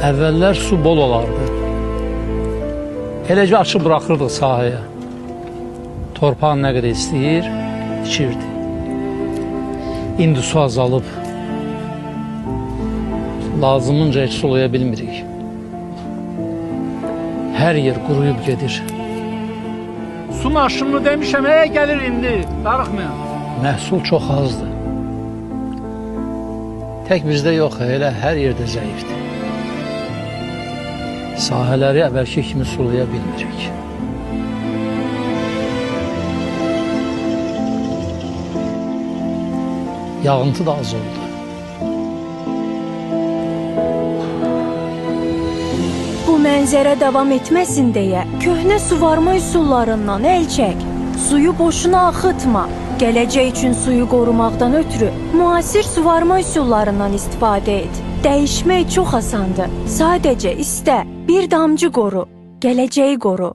Əvvəllər su bol olardı. Eləcə açıb bırakırdıq sahəyə. Torpaq nə qədər istəyir, içirdi. İndi su azalıb. Lazımınca heç sulaya bilmirik. Hər yer quruyub gedir. Su aşımını demişəm, gəlir indi, darıxmayın. Məhsul çox azdır. Tək bizdə yox, elə hər yerdə zəifdir. Sahələri əvvəlki kimi sulaya bilmirik. Yağıntı da az oldu. Bu mənzərə davam etməsin deyə köhnə suvarma üsullarından əl çək. Suyu boşuna axıtma. Gələcək üçün suyu qorumaqdan ötürü müasir suvarma üsullarından istifadə et. Dəyişmək çox asandır. Sadəcə istə, bir damcı qoru, gələcəyi qoru.